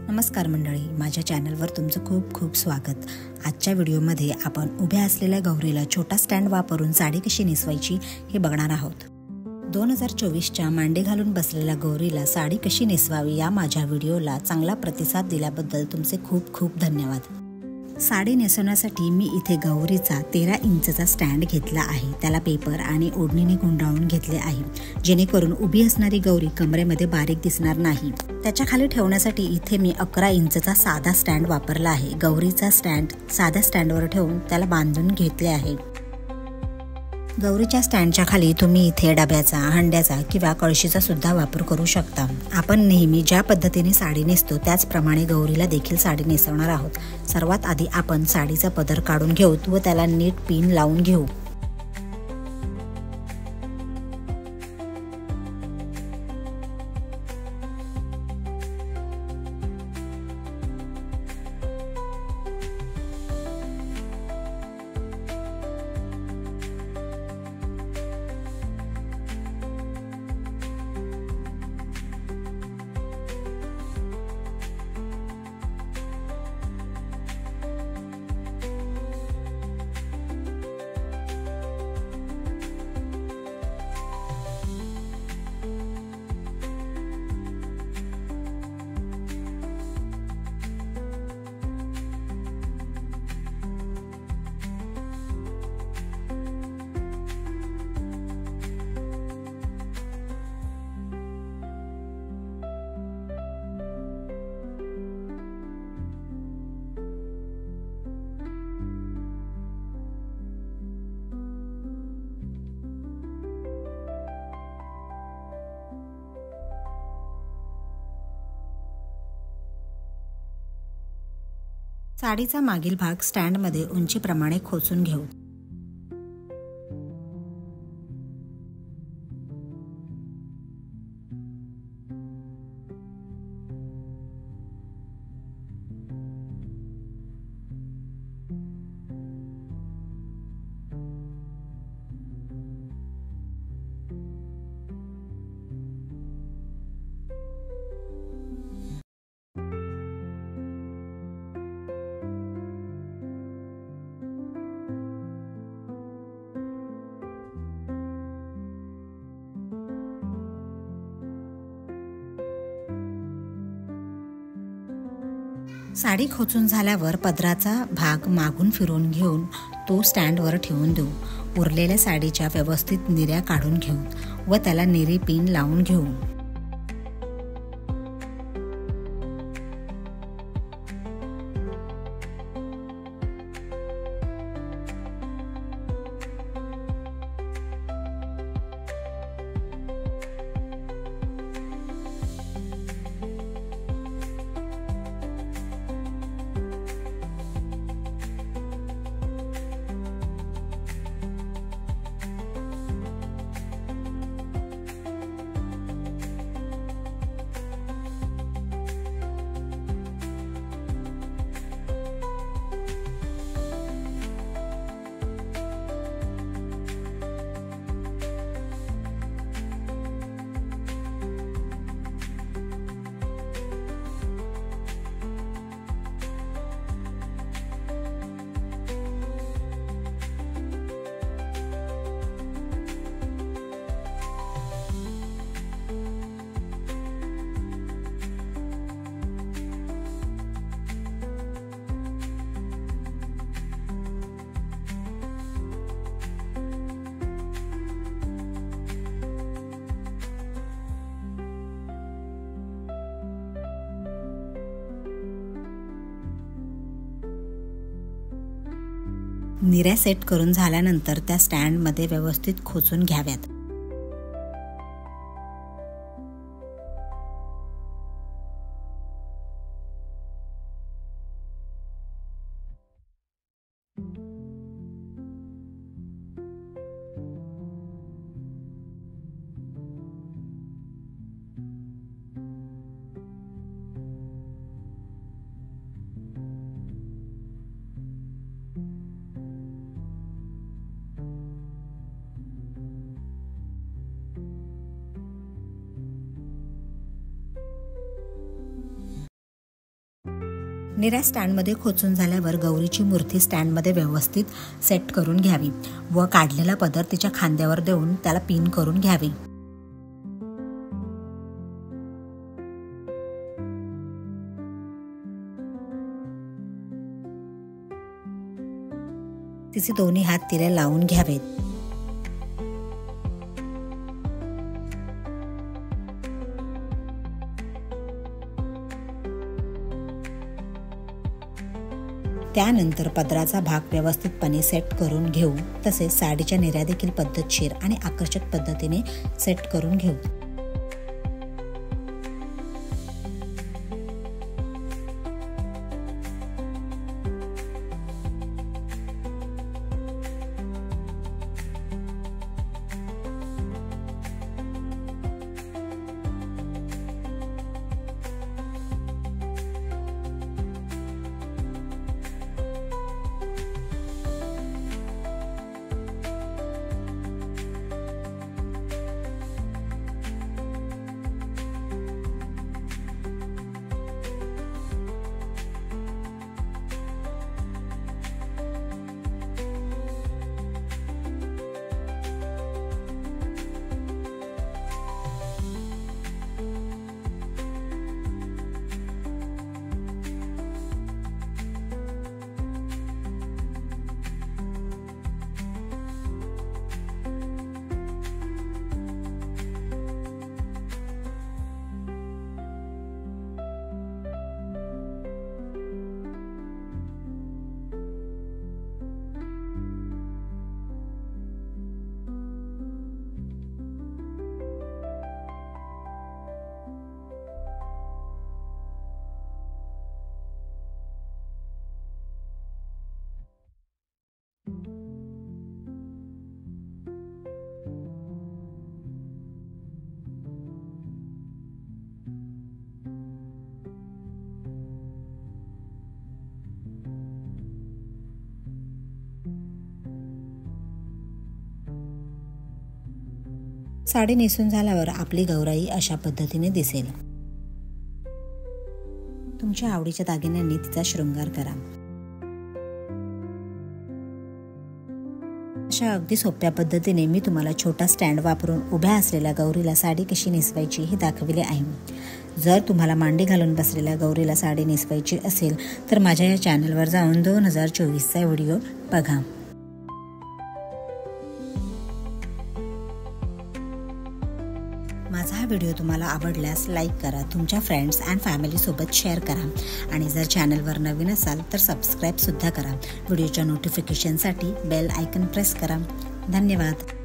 नमस्कार मंडळी, माझ्या चॅनलवर तुमचं खूप खूप स्वागत। आजच्या व्हिडिओमध्ये आपण उभ्या असलेल्या गौरीला छोटा स्टँड वापरून साडी कशी नेसवायची हे बघणार आहोत। 2024च्या मांडी घालून बसलेल्या गौरीला साडी कशी नेसवावी या माझ्या व्हिडिओला चांगला प्रतिसाद दिल्याबद्दल तुमचे खूप खूप धन्यवाद। साडी नेसवण्यासाठी मी इथे गौरीचा 13 इंचचा स्टँड घेतला आहे। त्याला पेपर आणि ओढणीने गुंडाळून घेतले आहे, जेणेकरून उभी असणारी गौरी कमरेमध्ये बारीक दिसणार नाही। त्याच्या खाली ठेवण्यासाठी इथे मी 11 इंचचा साधा स्टँड वापरला आहे। गौरीचा स्टँड साध्या स्टँडवर ठेवून त्याला बांधून घेतले आहे। गौरीच्या स्टँडच्या खाली तुम्ही इथे डब्याचा, हंड्याचा किंवा कळशीचा सुद्धा वापर करू शकता। आपण नेहमी ज्या पद्धतीने साडी नेसतो त्याचप्रमाणे गौरीला देखील साडी नेसवणार आहोत। सर्वात आधी आपण साडीचा पदर काढून घेऊ व त्याला नीट पिन लावून घेऊ। साडीचा मागील भाग स्टँडमध्ये उंचीप्रमाणे खोचून घेऊ। साडी खोचून झाल्यावर पदराचा भाग मागून फिरून घेऊन तो स्टँडवर ठेवून देऊ। उरलेल्या साडीच्या व्यवस्थित निऱ्या काढून घेऊ व त्याला निरी पिन लावून घेऊ। निऱ्या सेट करून झाल्यानंतर त्या स्टँडमध्ये व्यवस्थित खोचून घ्याव्यात। निऱ्या स्टँडमध्ये खोचून झाल्यावर गौरीची मूर्ती स्टँडमध्ये व्यवस्थित सेट करून घ्यावी व काढलेला पदर तिच्या खांद्यावर देऊन त्याला पिन करून घ्यावी। तिचे दोन्ही हात तिला लावून घ्यावेत। त्यानंतर पदराचा भाग व्यवस्थितपणे सेट करून घेऊ। तसेच साडीच्या निऱ्या देखील पद्धतशीर आणि आकर्षक पद्धतीने सेट करून घेऊ। साडी नेसून झाल्यावर आपली गौराई अशा पद्धतीने दिसेल। तुमच्या आवडीच्या दागिन्यांनी तिचा शृंगार करा। अशा अगदी सोप्या पद्धतीने मी तुम्हाला छोटा स्टँड वापरून उभ्या असलेल्या गौरीला साडी कशी नेसवायची हे दाखविले आहे। जर तुम्हाला मांडी घालून बसलेल्या गौरीला साडी नेसवायची असेल तर माझ्या या चॅनलवर जाऊन 2024चा व्हिडिओ बघा। माझा हा व्हिडिओ तुम्हाला आवडल्यास लाईक करा, तुमच्या फ्रेंड्स अँड फॅमिली सोबत शेअर करा आणि जर चॅनलवर नवीन असाल तर सबस्क्राईब सुद्धा करा। व्हिडिओच्या नोटिफिकेशनसाठी बेल आयकॉन प्रेस करा। धन्यवाद।